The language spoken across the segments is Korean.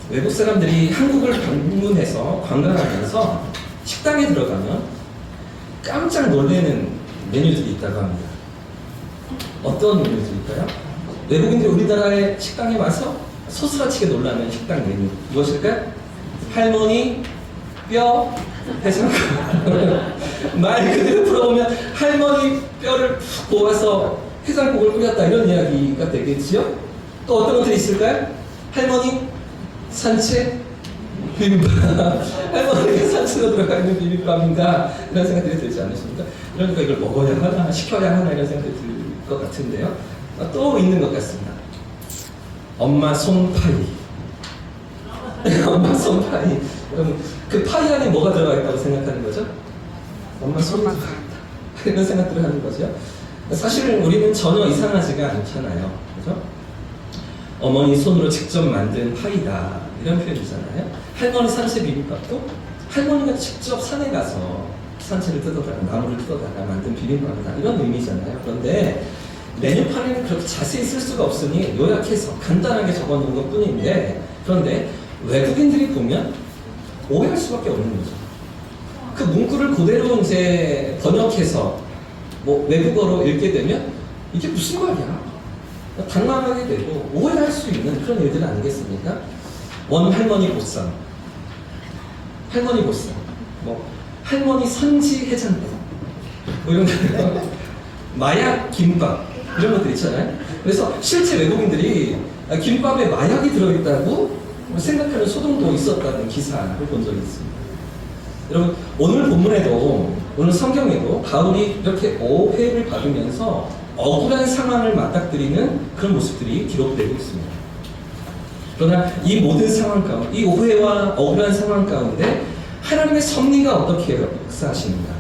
외국 사람들이 한국을 방문해서 관광하면서 식당에 들어가면 깜짝 놀라는 메뉴들이 있다고 합니다. 어떤 메뉴들일까요? 외국인들이 우리나라의 식당에 와서 소스라치게 놀라는 식당 메뉴 무엇일까요? 할머니 뼈 해장국. 말 그대로 풀어보면 할머니 뼈를 푹 모아서 해장국을 끓였다 이런 이야기가 되겠지요? 또 어떤 것들이 있을까요? 할머니 산채 비빔밥. 할머니가 산채로 들어가 있는 비빔밥인가 이런 생각들이 들지 않으십니까? 그러니까 이걸 먹어야 하나 시켜야 하나 이런 생각이 들 것 같은데요. 또 있는 것 같습니다. 엄마 손파이. 엄마 손파이. 그럼 그 파이 안에 뭐가 들어가 있다고 생각하는 거죠? 엄마 손이 들어가 있다. 이런 생각들을 하는 거죠. 사실은 우리는 전혀 이상하지가 않잖아요. 그죠? 어머니 손으로 직접 만든 파이다. 이런 표현이잖아요. 할머니 산채 비빔밥도 할머니가 직접 산에 가서 산채를 뜯어다가 나무를 뜯어다가 만든 비빔밥이다. 이런 의미잖아요. 그런데 메뉴판에는 그렇게 자세히 쓸 수가 없으니 요약해서 간단하게 적어놓은 것 뿐인데, 그런데 외국인들이 보면 오해할 수밖에 없는 거죠. 그 문구를 그대로 이제 번역해서 뭐 외국어로 읽게 되면 이게 무슨 말이야? 당황하게 되고 오해할 수 있는 그런 일들 아니겠습니까? 원 할머니 보쌈, 할머니 보쌈, 뭐 할머니 선지 해장국, 뭐 이런 거, 마약 김밥 이런 것들 있잖아요. 그래서 실제 외국인들이 김밥에 마약이 들어있다고 생각하는 소동도 있었다는 기사를 본 적이 있습니다. 여러분, 오늘 본문에도, 오늘 성경에도 바울이 이렇게 오해를 받으면서 억울한 상황을 맞닥뜨리는 그런 모습들이 기록되고 있습니다. 그러나 이 모든 상황 가운데, 이 오해와 억울한 상황 가운데 하나님의 섭리가 어떻게 역사하시는가,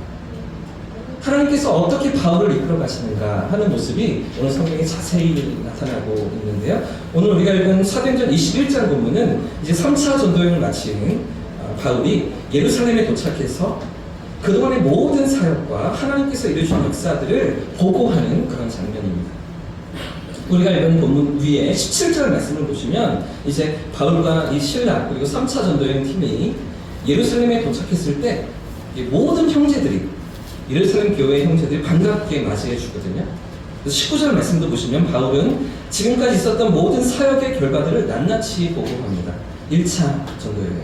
하나님께서 어떻게 바울을 이끌어 가시는가 하는 모습이 오늘 성경에 자세히 나타나고 있는데요. 오늘 우리가 읽은 사도행전 21장 본문은 이제 3차 전도여행을 마친 바울이 예루살렘에 도착해서 그동안의 모든 사역과 하나님께서 이루신 역사들을 보고하는 그런 장면입니다. 우리가 읽은 본문 위에 17절 말씀을 보시면 이제 바울과 이 신라 그리고 3차 전도여행 팀이 예루살렘에 도착했을 때 모든 형제들이, 예루살렘 교회의 형제들이 반갑게 맞이해 주거든요. 그래서 19절 말씀도 보시면 바울은 지금까지 있었던 모든 사역의 결과들을 낱낱이 보고합니다. 1차 전도여행,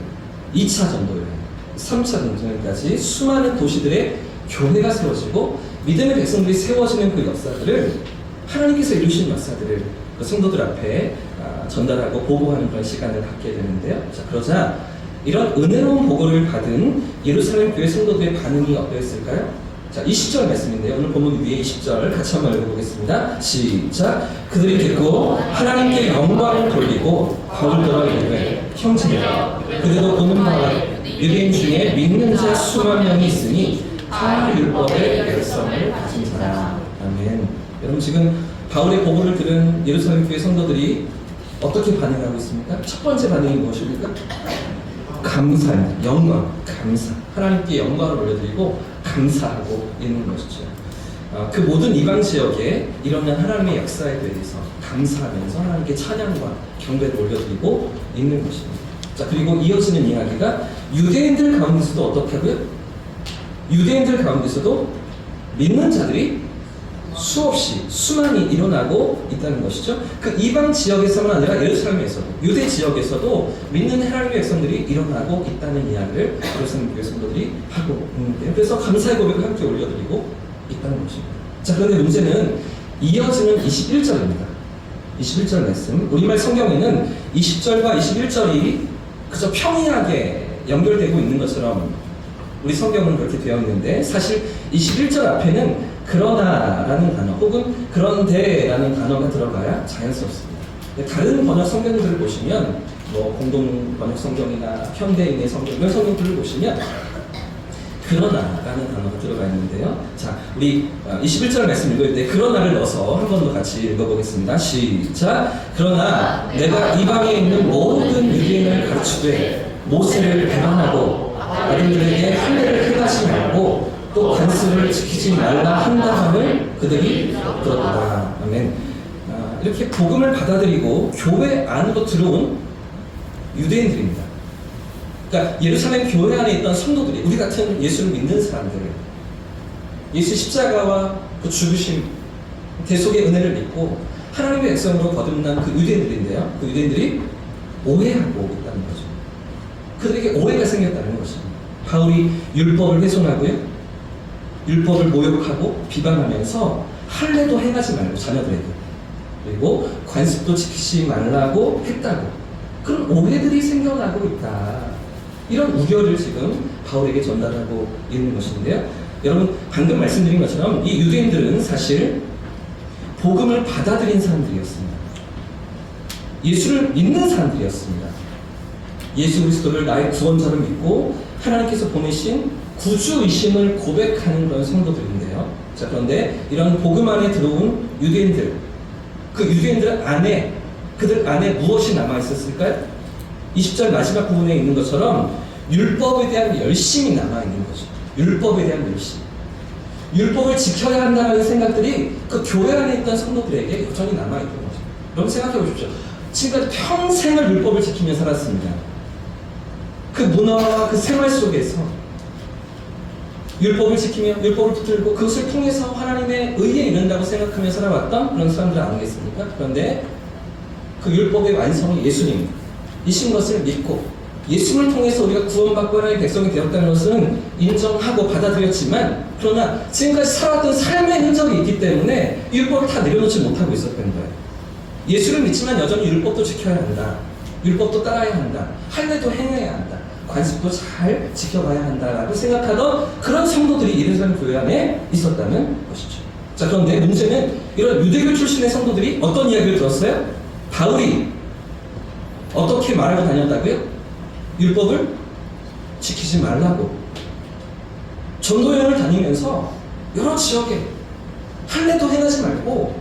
2차 전도여행, 3차 전도여행까지 수많은 도시들의 교회가 세워지고 믿음의 백성들이 세워지는 그 역사들을, 하나님께서 이루신 역사들을 그 성도들 앞에 전달하고 보고하는 그런 시간을 갖게 되는데요. 자, 그러자 이런 은혜로운 보고를 받은 예루살렘 교회 성도들의 반응이 어떠했을까요? 자, 20절 말씀인데요. 오늘 본문 위에 20절 같이 한번 읽어보겠습니다. 시작. 그들이 듣고 하나님께 영광을 돌리고 바울더러 이르되 형제여, 그대도 보는 바와 유대인 중에 믿는 자 수만 명이 있으니 다 율법의 열성을 가진 자라. 아멘. 여러분, 지금 바울의 보고를 들은 예루살렘 교회 성도들이 어떻게 반응하고 있습니까? 첫 번째 반응이 무엇입니까? 감사입니다. 영광, 감사. 하나님께 영광을 올려드리고 감사하고 있는 것이죠. 그 모든 이방 지역에 일어난 하나님의 역사에 대해서 감사하면서 하나님께 찬양과 경배를 올려드리고 있는 것입니다. 자, 그리고 이어지는 이야기가 유대인들 가운데서도 어떻게 하고요? 유대인들 가운데서도 믿는 자들이 수없이 수많이 일어나고 있다는 것이죠. 그 이방 지역에서만 아니라 예루살렘에서도, 유대 지역에서도 믿는 하나님의 백성들이 일어나고 있다는 이야기를 예루살렘 교회 성도들이 하고 있는데요. 그래서 감사의 고백을 함께 올려드리고 있다는 것입니다. 자, 그런데 문제는 이어지는 21절입니다. 21절 말씀, 우리말 성경에는 20절과 21절이 그저 평이하게 연결되고 있는 것처럼 우리 성경은 그렇게 되어 있는데, 사실 21절 앞에는 그러나라는 단어 혹은 그런데라는 단어가 들어가야 자연스럽습니다. 다른 번역 성경들을 보시면, 뭐 공동 번역 성경이나 현대인의 성경, 이런 성경들을 보시면 그러나라는 단어가 들어가 있는데요. 자, 우리 21절 말씀 읽을 때 그러나를 넣어서 한 번 더 같이 읽어보겠습니다. 시작. 그러나 내가 이방에 있는 모든 유대인을 가르치되 모세를 배반하고 아들들에게 할례를 행하지 말고 또 관습을 지키지 말라 한다함을 그들이 들었다. 아멘. 이렇게 복음을 받아들이고 교회 안으로 들어온 유대인들입니다. 그러니까 예루살렘 교회 안에 있던 성도들이, 우리 같은 예수를 믿는 사람들, 예수 십자가와 그 죽으심, 대속의 은혜를 믿고 하나님의 백성으로 거듭난 그 유대인들인데요. 그 유대인들이 오해하고 있다는 거죠. 그들에게 오해가 생겼다는 것입니다. 바울이 율법을 훼손하고요, 율법을 모욕하고 비방하면서 할례도 행하지 말고 자녀들에게, 그리고 관습도 지키지 말라고 했다고, 그런 오해들이 생겨나고 있다. 이런 우려를 지금 바울에게 전달하고 있는 것인데요. 여러분, 방금 말씀드린 것처럼 이 유대인들은 사실 복음을 받아들인 사람들이었습니다. 예수를 믿는 사람들이었습니다. 예수 그리스도를 나의 구원자로 믿고 하나님께서 보내신 구주의심을 고백하는 그런 성도들인데요. 자, 그런데 이런 복음 안에 들어온 유대인들, 그 유대인들 안에, 그들 안에 무엇이 남아있었을까요? 20절 마지막 부분에 있는 것처럼 율법에 대한 열심이 남아있는 거죠. 율법에 대한 열심. 율법을 지켜야 한다는 생각들이 그 교회 안에 있던 성도들에게 여전히 남아있던 거죠. 여러분 생각해 보십시오. 지금까지 평생을 율법을 지키며 살았습니다. 그 문화와 그 생활 속에서 율법을 지키며 율법을 붙들고 그것을 통해서 하나님의 의에 이른다고 생각하며 살아왔던 그런 사람들 아니겠습니까? 그런데 그 율법의 완성이 예수님이신 것을 믿고 예수를 통해서 우리가 구원받고 하나님의 백성이 되었다는 것은 인정하고 받아들였지만, 그러나 지금까지 살아왔던 삶의 흔적이 있기 때문에 율법을 다 내려놓지 못하고 있었던 거예요. 예수를 믿지만 여전히 율법도 지켜야 한다, 율법도 따라야 한다, 할례도 행해야 한다, 관습도 잘 지켜봐야 한다라고 생각하던 그런 성도들이 예루살렘 교회 안에 있었다는 것이죠. 자, 그런데 문제는 이런 유대교 출신의 성도들이 어떤 이야기를 들었어요? 바울이 어떻게 말하고 다녔다고요? 율법을 지키지 말라고. 전도 여행을 다니면서 여러 지역에 할례도 행하지 말고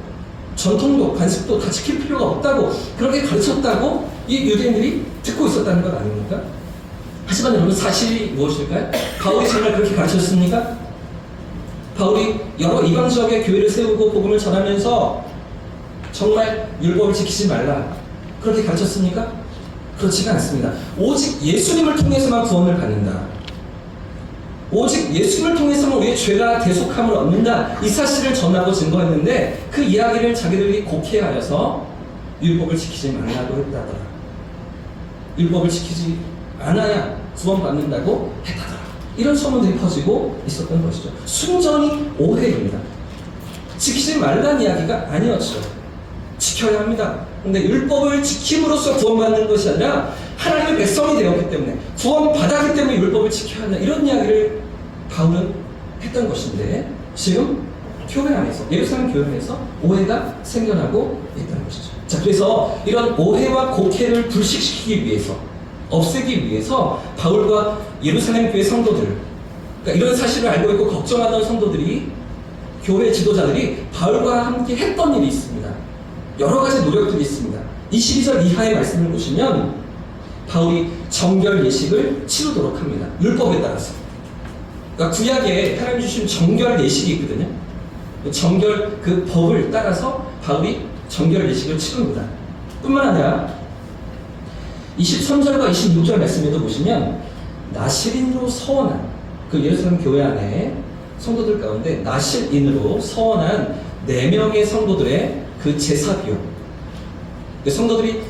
전통도 관습도 다 지킬 필요가 없다고 그렇게 가르쳤다고 이 유대인들이 듣고 있었다는 것 아닙니까? 하지만 여러분, 사실이 무엇일까요? 바울이 정말 그렇게 가르쳤습니까? 바울이 여러 이방 지역의 교회를 세우고 복음을 전하면서 정말 율법을 지키지 말라 그렇게 가르쳤습니까? 그렇지가 않습니다. 오직 예수님을 통해서만 구원을 받는다, 오직 예수님을 통해서만 우리의 죄가 대속함을 얻는다, 이 사실을 전하고 증거했는데 그 이야기를 자기들이 곡해하여서 율법을 지키지 말라고 했다더라, 율법을 지키지 않아야 구원받는다고 했다더라, 이런 소문들이 퍼지고 있었던 것이죠. 순전히 오해입니다. 지키지 말라는 이야기가 아니었죠. 지켜야 합니다. 근데 율법을 지킴으로써 구원받는 것이 아니라 하나님의 백성이 되었기 때문에, 구원받았기 때문에 율법을 지켜야 한다, 이런 이야기를 바울은 했던 것인데, 지금 교회 안에서, 예루살렘 교회 안에서 오해가 생겨나고 있다는 것이죠. 자, 그래서 이런 오해와 곡해를 불식시키기 위해서, 없애기 위해서 바울과 예루살렘 교회 성도들, 그러니까 이런 사실을 알고 있고 걱정하던 성도들이, 교회 지도자들이 바울과 함께 했던 일이 있습니다. 여러 가지 노력들이 있습니다. 22절 이하의 말씀을 보시면 바울이 정결 예식을 치르도록 합니다. 율법에 따라서. 그러니까 구약에 하나님 주신 정결 예식이 있거든요. 정결 그 법을 따라서 바울이 정결 예식을 치릅니다. 뿐만 아니라 23절과 26절 말씀에도 보시면 나실인으로 서원한, 그 예루살렘 교회 안에 성도들 가운데 나실인으로 서원한 4명의 성도들의 그 제사 비용, 성도들이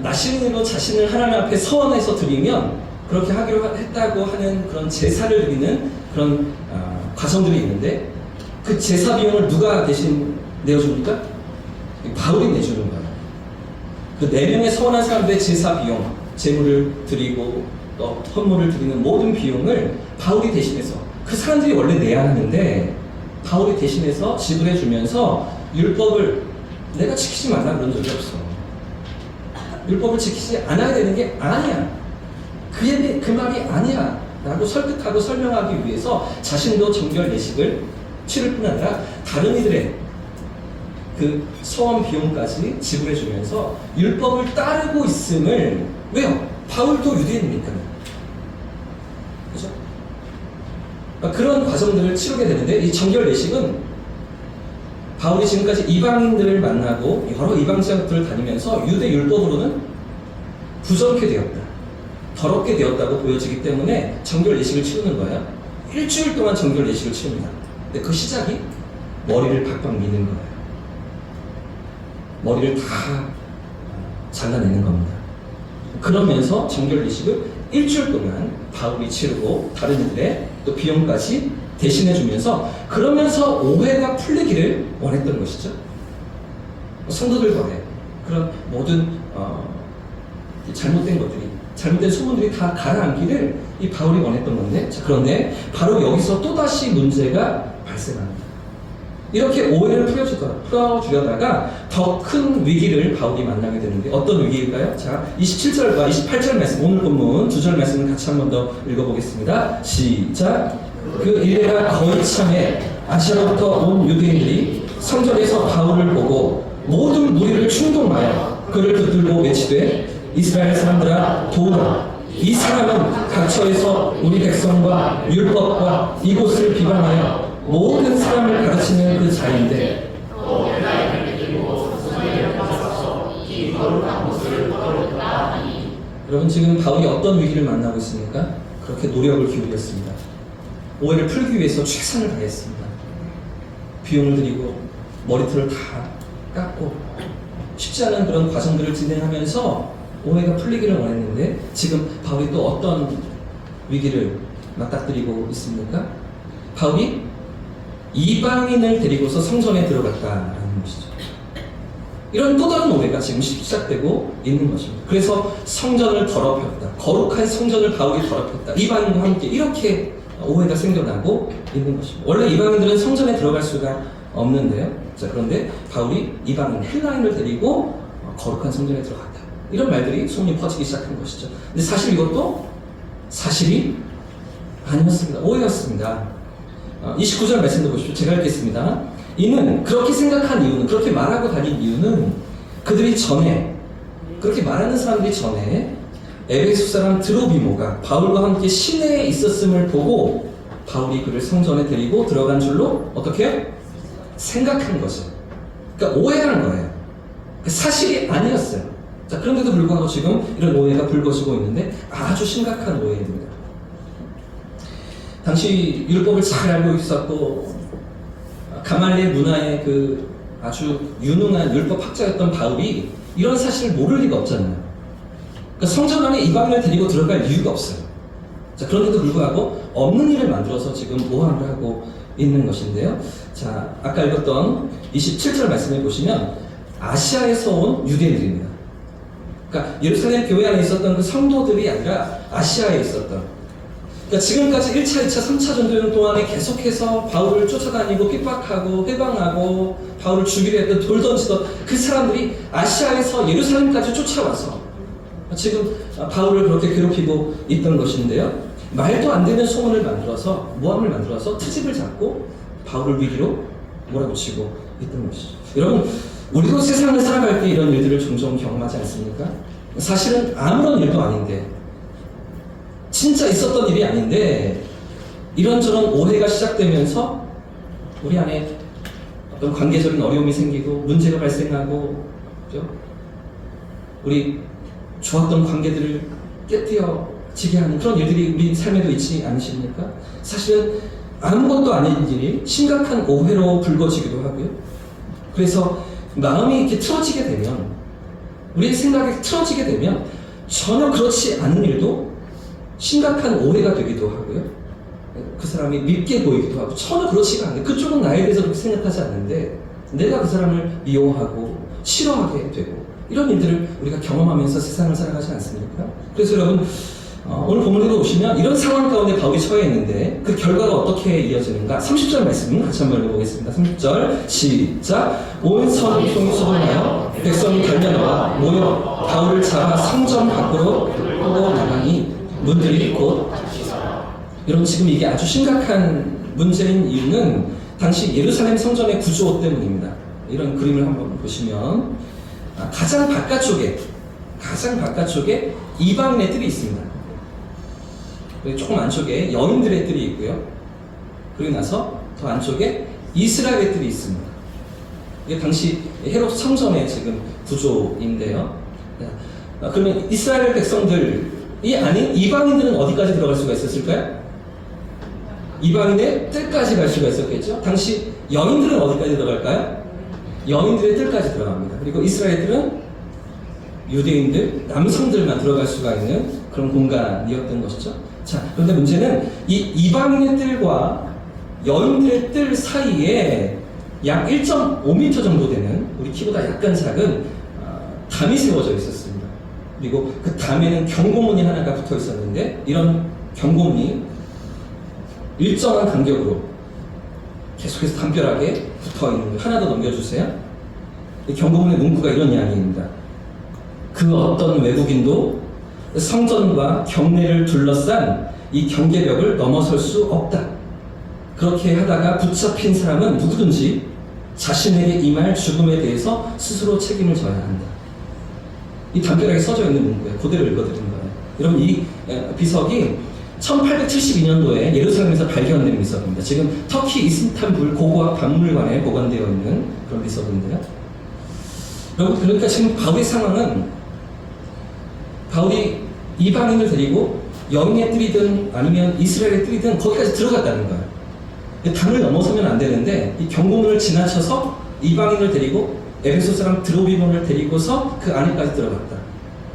나실인으로 자신을 하나님 앞에 서원해서 드리면 그렇게 하기로 했다고 하는 그런 제사를 드리는 그런 과정들이 있는데, 그 제사 비용을 누가 대신 내어줍니까? 바울이 내주는 거예요. 그 4명의 서원한 사람들의 제사 비용, 제물을 드리고 또 헌물을 드리는 모든 비용을 바울이 대신해서, 그 사람들이 원래 내야 하는데 바울이 대신해서 지불해 주면서 율법을 내가 지키지 말라 그런 적이 없어. 율법을 지키지 않아야 되는 게 아니야, 그 말이 아니야 라고 설득하고 설명하기 위해서 자신도 정결 예식을 치를 뿐 아니라 다른 이들의 그 소원 비용까지 지불해 주면서 율법을 따르고 있음을, 왜요? 바울도 유대인이니까요. 그죠? 그러니까 그런 과정들을 치르게 되는데, 이 정결 예식은 바울이 지금까지 이방인들을 만나고 여러 이방 지역들을 다니면서 유대 율법으로는 부정케 되었다, 더럽게 되었다고 보여지기 때문에 정결 예식을 치르는 거예요. 일주일 동안 정결 예식을 치릅니다. 근데 그 시작이 머리를 박박 미는 거예요. 머리를 다 잘라내는 겁니다. 그러면서 정결 예식을 일주일 동안 바울이 치르고 다른 이들의 또 비용까지 대신해주면서, 그러면서 오해가 풀리기를 원했던 것이죠. 성도들과의 그런 모든 잘못된 것들이, 잘못된 소문들이 다 가라앉기를 이 바울이 원했던 건데, 자, 그런데 바로 여기서 또다시 문제가 발생합니다. 이렇게 오해를 풀어주려다가 더 큰 위기를 바울이 만나게 되는데, 어떤 위기일까요? 자, 27절과 28절 말씀, 오늘 본문 두 절 말씀을 같이 한 번 더 읽어보겠습니다. 시작. 그 일레가 거의 참에 아시아로부터 온 유대인들이 성전에서 바울을 보고 모든 무리를 충동하여 그를 붙들고 외치되, 이스라엘 사람들아 도우라. 이 사람은 각처에서 우리 백성과 율법과 이곳을 비방하여 모든 사람을 가르치는 그 자인데, 여러분, 지금 바울이 어떤 위기를 만나고 있습니까? 그렇게 노력을 기울였습니다. 오해를 풀기 위해서 최선을 다했습니다. 비용을 들이고 머리털을 다 깎고 쉽지 않은 그런 과정들을 진행하면서 오해가 풀리기를 원했는데, 지금 바울이 또 어떤 위기를 맞닥뜨리고 있습니까? 바울이 이방인을 데리고서 성전에 들어갔다라는 것이죠. 이런 또 다른 오해가 지금 시작되고 있는 것입니다. 그래서 성전을 더럽혔다, 거룩한 성전을 바울이 더럽혔다, 이방인과 함께, 이렇게 오해가 생겨나고 있는 것입니다. 원래 이방인들은 성전에 들어갈 수가 없는데요. 자, 그런데 바울이 이방인, 헬라인을 데리고 거룩한 성전에 들어갔다, 이런 말들이 소문이 퍼지기 시작한 것이죠. 근데 사실 이것도 사실이 아니었습니다. 오해였습니다. 29절 말씀도 보십시오. 제가 읽겠습니다. 이는 그렇게 생각한 이유는, 그렇게 말하고 다닌 이유는, 그들이 전에, 그렇게 말하는 사람들이 전에 에베소 사람 드로비모가 바울과 함께 시내에 있었음을 보고 바울이 그를 성전에 데리고 들어간 줄로 어떻게 해요? 생각한 거죠. 그러니까 오해한 거예요. 사실이 아니었어요. 자, 그런데도 불구하고 지금 이런 오해가 불거지고 있는데 아주 심각한 오해입니다. 당시 율법을 잘 알고 있었고 가말리엘 문화의 그 아주 유능한 율법학자였던 바울이 이런 사실을 모를 리가 없잖아요. 그러니까 성전 안에 이방인을 데리고 들어갈 이유가 없어요. 자, 그런데도 불구하고 없는 일을 만들어서 지금 모함을 하고 있는 것인데요. 자, 아까 읽었던 27절 말씀을 보시면 아시아에서 온 유대인들입니다. 그러니까 예루살렘 교회 안에 있었던 그 성도들이 아니라 아시아에 있었던, 그러니까 지금까지 1차, 2차, 3차 전도여행 동안에 계속해서 바울을 쫓아다니고 핍박하고 회방하고 바울을 죽이려 했던, 돌 던지던 그 사람들이 아시아에서 예루살렘까지 쫓아와서 지금 바울을 그렇게 괴롭히고 있던 것인데요. 말도 안 되는 소문을 만들어서, 모함을 만들어서 트집을 잡고 바울을 위기로 몰아붙이고 있던 것이죠. 여러분, 우리도 세상을 살아갈 때 이런 일들을 종종 경험하지 않습니까? 사실은 아무런 일도 아닌데, 진짜 있었던 일이 아닌데 이런저런 오해가 시작되면서 우리 안에 어떤 관계적인 어려움이 생기고 문제가 발생하고, 그렇죠? 우리 좋았던 관계들을 깨뜨려지게 하는 그런 일들이 우리 삶에도 있지 않으십니까? 사실은 아무것도 아닌 일이 심각한 오해로 불거지기도 하고요. 그래서 마음이 이렇게 틀어지게 되면, 우리의 생각이 틀어지게 되면 전혀 그렇지 않은 일도 심각한 오해가 되기도 하고요. 그 사람이 밉게 보이기도 하고, 전혀 그렇지가 않은데, 그쪽은 나에 대해서 그렇게 생각하지 않는데 내가 그 사람을 미워하고 싫어하게 되고, 이런 일들을 우리가 경험하면서 세상을 살아가지 않습니까? 그래서 여러분, 오늘 본문에도 보시면 이런 상황 가운데 바울이 처해 있는데 그 결과가 어떻게 이어지는가? 30절 말씀 같이 한번 읽어보겠습니다. 30절 시작. 온 성이 소동하여 백성이 달려나와 모여 바울을 잡아 성전 밖으로 끌고 나가니 문들이 곧. 여러분, 지금 이게 아주 심각한 문제인 이유는 당시 예루살렘 성전의 구조 때문입니다. 이런 그림을 한번 보시면 가장 바깥쪽에 이방인의 뜰이 있습니다. 조금 안쪽에 여인들의 뜰이 있고요. 그리고 나서 더 안쪽에 이스라엘의 뜰이 있습니다. 이게 당시 헤롯 성전의 지금 구조인데요. 그러면 이스라엘 백성들이 아닌 이방인들은 어디까지 들어갈 수가 있었을까요? 이방인의 뜰까지 갈 수가 있었겠죠. 당시 여인들은 어디까지 들어갈까요? 여인들의 뜰까지 들어갑니다. 그리고 이스라엘들은 유대인들, 남성들만 들어갈 수가 있는 그런 공간이었던 것이죠. 자, 그런데 문제는 이 이방인의 뜰과 여인들의 뜰 사이에 약 1.5m 정도 되는, 우리 키보다 약간 작은 담이 세워져 있었습니다. 그리고 그 담에는 경고문이 하나가 붙어 있었는데, 이런 경고문이 일정한 간격으로 계속해서 담벼락에 붙어 있는 거예요. 하나 더 넘겨주세요. 이 경고문의 문구가 이런 이야기입니다. 그 어떤 외국인도 성전과 경내를 둘러싼 이 경계벽을 넘어설 수 없다. 그렇게 하다가 붙잡힌 사람은 누구든지 자신에게 임할 죽음에 대해서 스스로 책임을 져야 한다. 이 담벼락에 써져 있는 문구예요. 그대로 읽어드리는 거예요. 여러분, 이 비석이 1872년도에 예루살렘에서 발견된 비석입니다. 지금 터키 이스탄불 고고학 박물관에 보관되어 있는 그런 비석인데요. 여러분, 그러니까 지금 바울의 상황은, 바울이 이방인을 데리고 여인의 뜰이든 아니면 이스라엘의 뜰이든 거기까지 들어갔다는 거예요. 담을 넘어서면 안 되는데 이 경고문을 지나쳐서 이방인을 데리고 에베소 사람 드로비몬을 데리고서 그 안에까지 들어갔다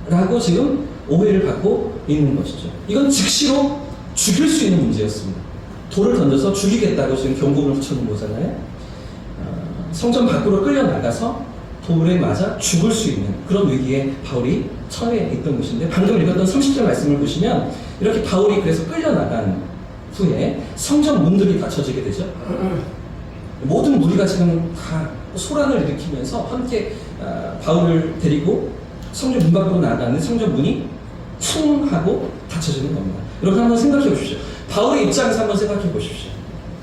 라고 지금 오해를 받고 있는 것이죠. 이건 즉시로 죽일 수 있는 문제였습니다. 돌을 던져서 죽이겠다고 지금 경고문을 붙여놓은 거잖아요. 성전 밖으로 끌려나가서 돌에 맞아 죽을 수 있는 그런 위기에 바울이 처해 있던 것인데, 방금 읽었던 30절 말씀을 보시면 이렇게 바울이 그래서 끌려나간 후에 성전 문들이 닫혀지게 되죠. 모든 무리가 지금 다 소란을 일으키면서 함께 바울을 데리고 성전 문 밖으로 나가는데 성전 문이 쿵 하고 닫혀지는 겁니다. 여러분, 한번 생각해 보십시오. 바울의 입장에서 한번 생각해 보십시오.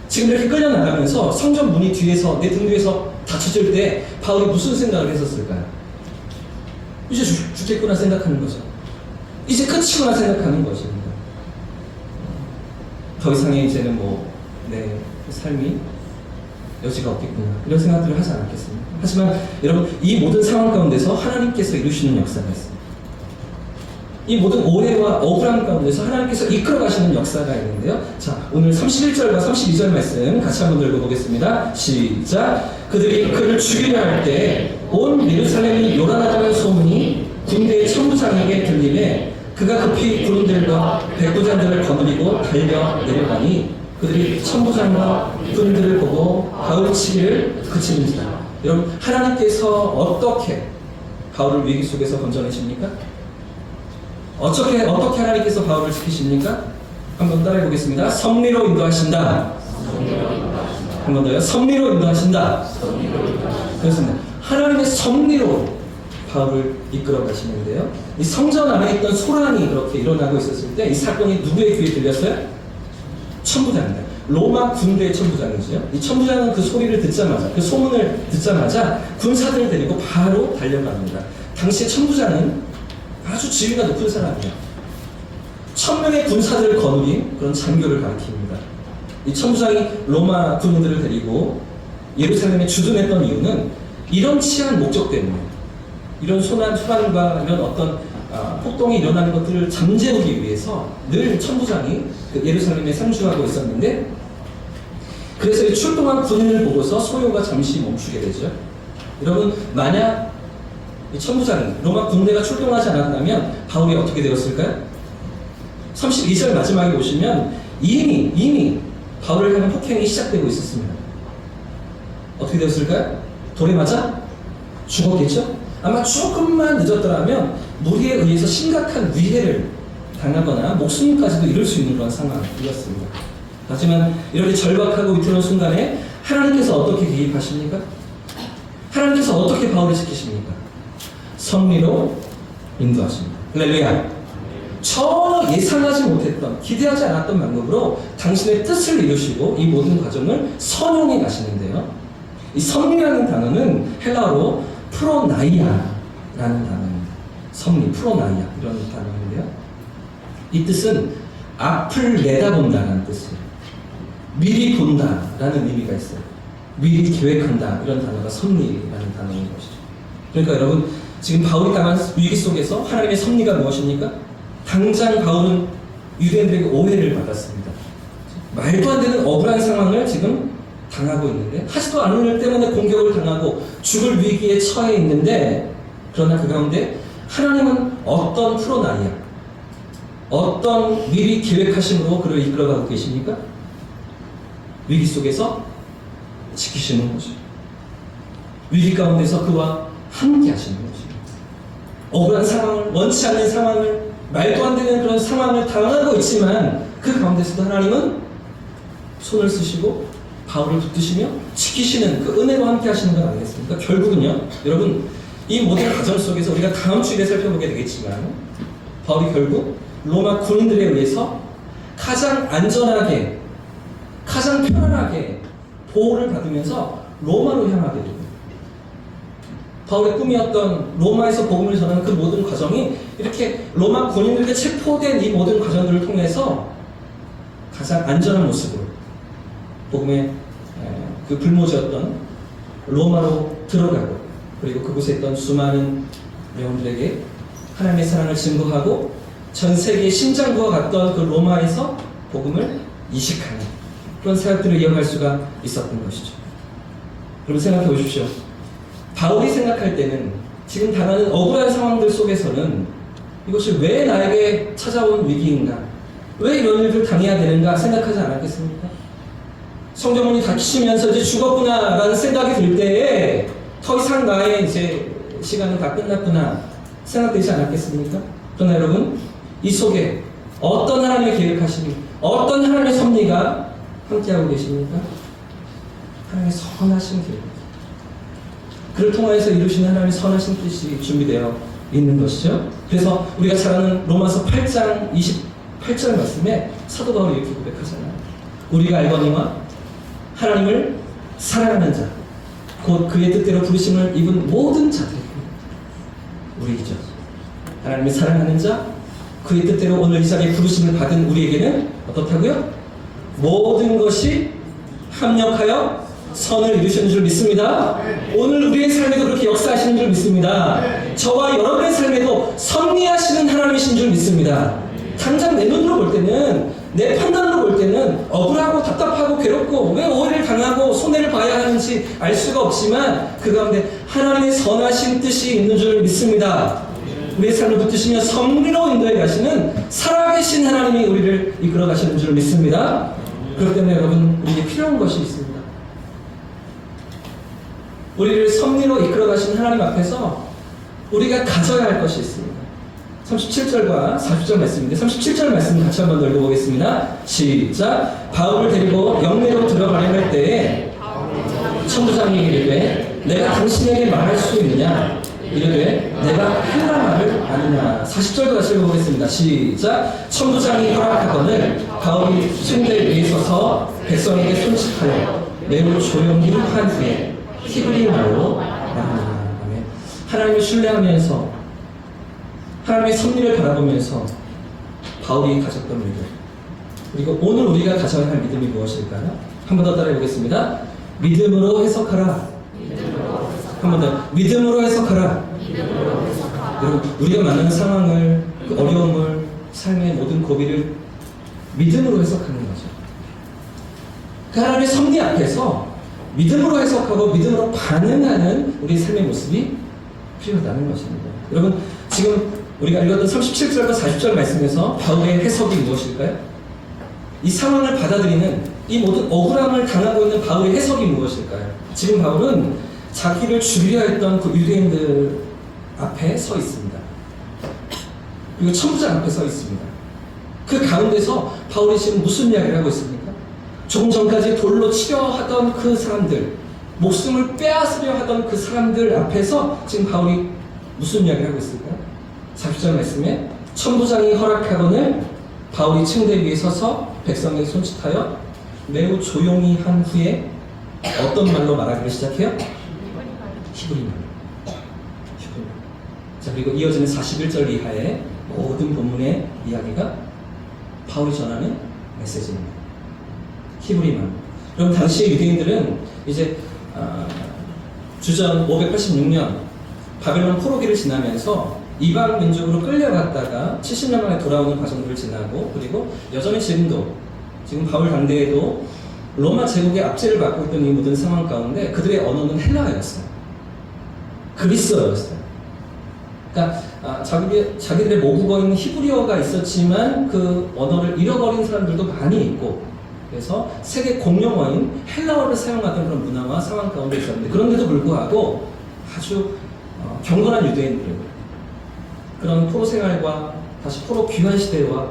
지금 이렇게 끌려나가면서 성전 문이 뒤에서, 내 등 뒤에서 닫혀질 때 바울이 무슨 생각을 했었을까요? 이제 죽겠구나 생각하는 거죠. 이제 끝이구나 생각하는 것입니다. 더 이상의 이제는 내 삶이 여지가 없겠구나, 이런 생각들을 하지 않았겠습니까? 하지만 여러분, 이 모든 상황 가운데서 하나님께서 이루시는 역사가 있습니다. 이 모든 오해와 억울함 가운데서 하나님께서 이끌어 가시는 역사가 있는데요. 자, 오늘 31절과 32절 말씀 같이 한번 읽어보겠습니다. 시작. 그들이 그를 죽이려 할 때 온 예루살렘이 요란하다는 소문이 군대의 천부장에게 들리매 그가 급히 군인들과 백부장들을 거느리고 달려 내려가니 그들이 천부장과 군인들을 보고 바울 치기를 그치는지라. 여러분, 하나님께서 어떻게 바울을 위기 속에서 건져내십니까? 어떻게 하나님께서 바울을 지키십니까? 한번 따라해 보겠습니다. 섭리로 인도하신다. 한 번 더요. 섭리로 인도하신다. 그렇습니다. 하나님의 섭리로 바울을 이끌어 가시는데요. 이 성전 안에 있던 소란이 그렇게 일어나고 있었을 때 이 사건이 누구의 귀에 들렸어요? 천부장입니다. 로마 군대의 천부장이죠. 이 천부장은 그 소리를 듣자마자, 그 소문을 듣자마자 군사들을 데리고 바로 달려갑니다. 당시 천부장은 아주 지위가 높은 사람이에요. 1000명의 군사들을 거느린 그런 장교를 가리킵니다. 이 천부장이 로마 군인들을 데리고 예루살렘에 주둔했던 이유는 이런 치안 목적 때문에, 이런 소란과 이런 어떤 폭동이 일어나는 것들을 잠재우기 위해서 늘 천부장이 그 예루살렘에 상주하고 있었는데, 그래서 이 출동한 군인을 보고서 소요가 잠시 멈추게 되죠. 여러분, 만약 이 천부장이, 로마 군대가 출동하지 않았다면 바울이 어떻게 되었을까요? 32절 마지막에 보시면 이미 바울을 향한 폭행이 시작되고 있었습니다. 어떻게 되었을까요? 돌에 맞아 죽었겠죠? 아마 조금만 늦었더라면 무리에 의해서 심각한 위해를 당하거나 목숨까지도 잃을 수 있는 그런 상황이었습니다. 하지만 이렇게 절박하고 위태로운 순간에 하나님께서 어떻게 개입하십니까? 하나님께서 어떻게 바울을 지키십니까? 섭리로 인도하십니다. 할렐루야. 전혀 예상하지 못했던, 기대하지 않았던 방법으로 당신의 뜻을 이루시고 이 모든 과정을 선용해 가시는데요. 이 섭리라는 단어는 헬라어로 프로나이아라는 단어입니다. 섭리, 프로나이아, 이런 단어인데요. 이 뜻은 앞을 내다본다는 뜻이에요. 미리 본다라는 의미가 있어요. 미리 계획한다, 이런 단어가 섭리라는 단어인 것이죠. 그러니까 여러분, 지금 바울이 당한 위기 속에서 하나님의 섭리가 무엇입니까? 당장 바울은 유대인들에게 오해를 받았습니다. 말도 안 되는 억울한 상황을 지금 당하고 있는데, 하지도 않은 일 때문에 공격을 당하고 죽을 위기에 처해 있는데, 그러나 그 가운데 하나님은 어떤 풀어나이야, 어떤 미리 계획하심으로 그를 이끌어가고 계십니까? 위기 속에서 지키시는 거죠. 위기 가운데서 그와 함께 하시는 거죠. 억울한 상황을, 원치 않는 상황을, 말도 안 되는 그런 상황을 당하고 있지만 그 가운데서도 하나님은 손을 쓰시고 바울을 붙드시며 지키시는 그 은혜로 함께 하시는 건 아니겠습니까? 결국은요, 여러분, 이 모든 과정 속에서 우리가 다음 주일에 살펴보게 되겠지만 바울이 결국 로마 군인들에 의해서 가장 안전하게, 가장 편안하게 보호를 받으면서 로마로 향하게 됩니다. 바울의 꿈이었던 로마에서 복음을 전하는 그 모든 과정이 이렇게 로마 군인들에게 체포된 이 모든 과정들을 통해서 가장 안전한 모습으로 복음의 그 불모지였던 로마로 들어가고, 그리고 그곳에 있던 수많은 영혼들에게 하나님의 사랑을 증거하고 전 세계의 심장부와 같던 그 로마에서 복음을 이식하는 그런 사역들을 이어갈 수가 있었던 것이죠. 여러분 생각해 보십시오. 바울이 생각할 때는 지금 당하는 억울한 상황들 속에서는 이것이 왜 나에게 찾아온 위기인가, 왜 이런 일들을 당해야 되는가 생각하지 않았겠습니까? 성경문이 닫히면서 이제 죽었구나 라는 생각이 들 때에 더 이상 나의 이제 시간은 다 끝났구나 생각되지 않았겠습니까? 그러나 여러분, 이 속에 어떤 하나님의 계획하심이, 어떤 하나님의 섭리가 함께하고 계십니까? 하나님의 선하신 계획, 그를 통하여서 이루시는 하나님의 선하신 뜻이 준비되어 있는 것이죠. 그래서 우리가 잘 아는 로마서 8장 28절 말씀에 사도 바울이 이렇게 고백하잖아요. 우리가 알거니와 하나님을 사랑하는 자, 곧 그의 뜻대로 부르심을 입은 모든 자들, 우리이죠. 하나님을 사랑하는 자, 그의 뜻대로 오늘 이 자리에 부르심을 받은 우리에게는 어떻다고요? 모든 것이 합력하여 선을 이루시는 줄 믿습니다. 오늘 우리의 삶에도 그렇게 역사하시는 줄 믿습니다. 저와 여러분의 삶에도 섭리하시는 하나님이신 줄 믿습니다. 당장 내 눈으로 볼 때는, 내 판단으로 볼 때는 억울하고 답답하고 괴롭고 왜 오해를 당하고 손해를 봐야 하는지 알 수가 없지만 그 가운데 하나님의 선하신 뜻이 있는 줄 믿습니다. 우리의 삶을 붙드시며 섭리로 인도해 가시는 살아계신 하나님이 우리를 이끌어 가시는 줄 믿습니다. 그렇기 때문에 여러분, 우리에게 필요한 것이 있습니다. 우리를 섭리로 이끌어 가시는 하나님 앞에서 우리가 가져야 할 것이 있습니다. 37절과 40절 말씀인데 37절 말씀 같이 한번 더 읽어보겠습니다. 시작. 바울을 데리고 영내로 들어가려 할 때에 천부장이 이르되 내가 당신에게 말할 수 있느냐? 이르되 내가 헬라 말을 아느냐? 40절도 같이 읽어보겠습니다. 시작. 천부장이 허락하거늘 바울이 층대 위에 서서 백성에게 손짓하여 매우 조용히 한 후에 히브리 말로 말하느니라. 하나님을 신뢰하면서 하나님의 섭리를 바라보면서 바울이 가졌던 믿음, 그리고 오늘 우리가 가져야 할 믿음이 무엇일까요? 한 번 더 따라해 보겠습니다. 믿음으로 해석하라. 한 번 더. 믿음으로 해석하라. 여러분, 우리가 만나는 상황을, 그 어려움을, 삶의 모든 고비를 믿음으로 해석하는 거죠. 그 하나님의 섭리 앞에서 믿음으로 해석하고 믿음으로 반응하는 우리 삶의 모습이 필요하다는 것입니다. 여러분, 지금 우리가 읽었던 37절과 40절 말씀에서 바울의 해석이 무엇일까요? 이 상황을 받아들이는, 이 모든 억울함을 당하고 있는 바울의 해석이 무엇일까요? 지금 바울은 자기를 죽이려 했던 그 유대인들 앞에 서 있습니다. 그리고 천부장 앞에 서 있습니다. 그 가운데서 바울이 지금 무슨 이야기를 하고 있습니까? 조금 전까지 돌로 치려 하던 그 사람들, 목숨을 빼앗으려 하던 그 사람들 앞에서 지금 바울이 무슨 이야기를 하고 있을까요? 40절 말씀에 천부장이 허락하거늘 바울이 층대 위에 서서 백성에게 손짓하여 매우 조용히 한 후에 어떤 말로 말하기를 시작해요? 히브리 말. 자, 그리고 이어지는 41절 이하의 모든 본문의 이야기가 바울이 전하는 메시지입니다. 히브리 말. 그럼 당시의 유대인들은 이제 주전 586년 바벨론 포로기를 지나면서 이방 민족으로 끌려갔다가 70년 만에 돌아오는 과정들을 지나고, 그리고 여전히 지금 바울 당대에도 로마 제국의 압제를 받고 있던 이 모든 상황 가운데 그들의 언어는 헬라어였어요. 그리스어였어요. 그러니까 자기들의 모국어인 히브리어가 있었지만 그 언어를 잃어버린 사람들도 많이 있고, 그래서 세계 공용어인 헬라어를 사용하던 그런 문화와 상황 가운데 있었는데, 그런데도 불구하고 아주 경건한 유대인들, 그런 포로 생활과 다시 포로 귀환 시대와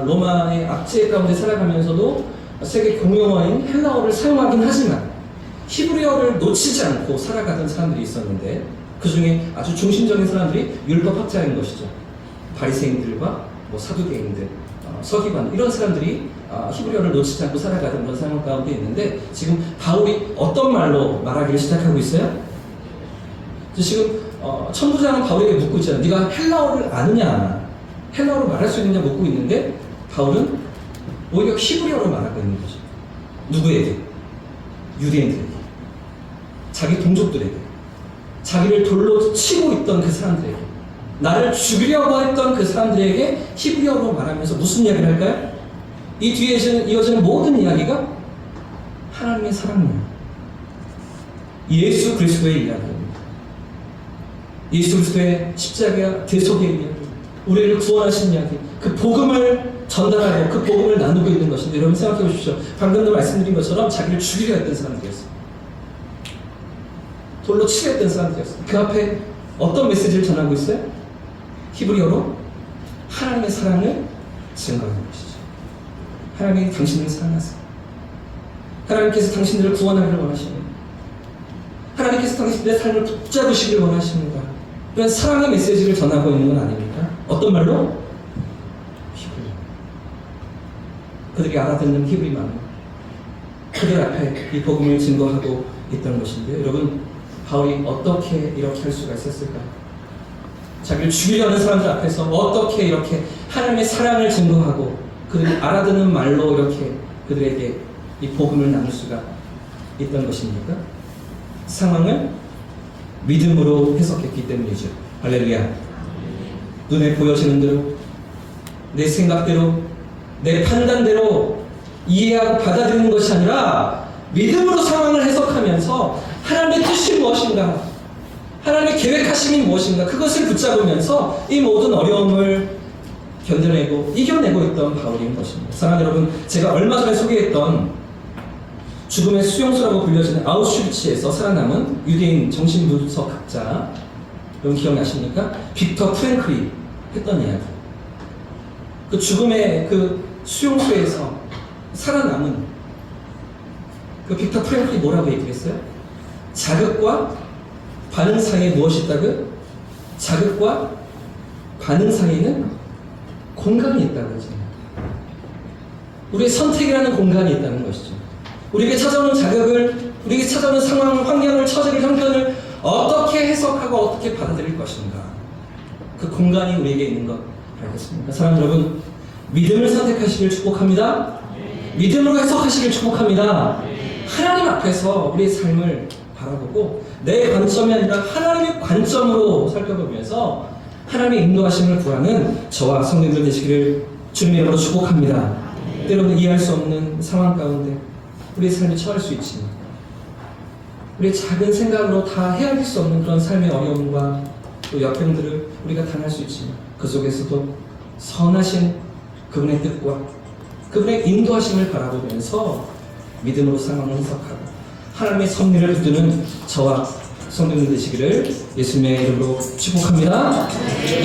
로마의 압제 가운데 살아가면서도 세계 공용어인 헬라어를 사용하긴 하지만 히브리어를 놓치지 않고 살아가던 사람들이 있었는데, 그 중에 아주 중심적인 사람들이 율법학자인 것이죠. 바리새인들과 사두개인들, 서기관, 이런 사람들이 히브리어를 놓치지 않고 살아가던 그런 상황 가운데 있는데, 지금 바울이 어떤 말로 말하기를 시작하고 있어요? 지금 천부장은 바울에게 묻고 있잖아요. 네가 헬라어를 아느냐, 헬라어로 말할 수 있느냐 묻고 있는데, 바울은 오히려 히브리어로 말하고 있는 거죠. 누구에게? 유대인들에게, 자기 동족들에게, 자기를 돌로 치고 있던 그 사람들에게, 나를 죽이려고 했던 그 사람들에게 히브리어로 말하면서 무슨 이야기를 할까요? 이 뒤에 이어지는 모든 이야기가 하나님의 사랑이에요. 예수 그리스도의 이야기입니다. 예수 그리스도의 십자가 대속의 이야기, 우리를 구원하신 이야기, 그 복음을 전달하고 그 복음을 나누고 있는 것인데, 여러분 생각해 보십시오. 방금도 말씀드린 것처럼 자기를 죽이려 했던 사람들이었어요. 돌로 치려 했던 사람들이었어요. 그 앞에 어떤 메시지를 전하고 있어요? 히브리어로 하나님의 사랑을 증거하는 것이죠. 하나님이 당신을 사랑하세요. 하나님께서 당신들을 구원하기를 원하십니다. 하나님께서 당신들의 삶을 붙잡으시길 원하십니다. 이런 사랑의 메시지를 전하고 있는 건 아닙니까? 어떤 말로? 히브리. 그들이 알아듣는 히브리만, 그들 앞에 이 복음을 증거하고 있던 것인데, 여러분, 바울이 어떻게 이렇게 할 수가 있었을까요? 자기를 죽이려는 사람들 앞에서 어떻게 이렇게 하나님의 사랑을 증거하고 그들이 알아듣는 말로 이렇게 그들에게 이 복음을 나눌 수가 있던 것입니까? 상황을 믿음으로 해석했기 때문이죠. 할렐루야. 눈에 보여지는 대로, 내 생각대로, 내 판단대로 이해하고 받아들이는 것이 아니라 믿음으로 상황을 해석하면서 하나님의 뜻이 무엇인가, 하나님의 계획하심이 무엇인가, 그것을 붙잡으면서 이 모든 어려움을 견뎌내고 이겨내고 있던 바울인 것입니다. 사랑하는 여러분, 제가 얼마 전에 소개했던 죽음의 수용소라고 불려지는 아우슈비츠에서 살아남은 유대인 정신분석학자, 여러분 기억나십니까? 빅터 프랭클이 했던 이야기. 그 죽음의 그 수용소에서 살아남은 그 빅터 프랭클이 뭐라고 얘기했어요? 자극과 반응 사이에 무엇이 있다고요? 자극과 반응 사이에는 공간이 있다고 하죠. 우리의 선택이라는 공간이 있다는 것이죠. 우리에게 찾아오는 자극을, 우리에게 찾아오는 상황, 환경을, 처지를, 형편을 어떻게 해석하고 어떻게 받아들일 것인가, 그 공간이 우리에게 있는 것 알겠습니까? 사랑하는 여러분, 믿음을 선택하시길 축복합니다. 믿음으로 해석하시길 축복합니다. 하나님 앞에서 우리의 삶을 바라보고 내 관점이 아니라 하나님의 관점으로 살펴보면서 하나님의 인도하심을 구하는 저와 성도님들 되시기를 주님의 이름으로 축복합니다. 때로는 이해할 수 없는 상황 가운데 우리의 삶이 처할 수 있지만, 우리의 작은 생각으로 다 헤아릴 수 없는 그런 삶의 어려움과 또 역경들을 우리가 당할 수 있지만, 그 속에서도 선하신 그분의 뜻과 그분의 인도하심을 바라보면서 믿음으로 상황을 해석하고 하나님의 섭리를 붙드는 저와 성도님 되시기를 예수님의 이름으로 축복합니다.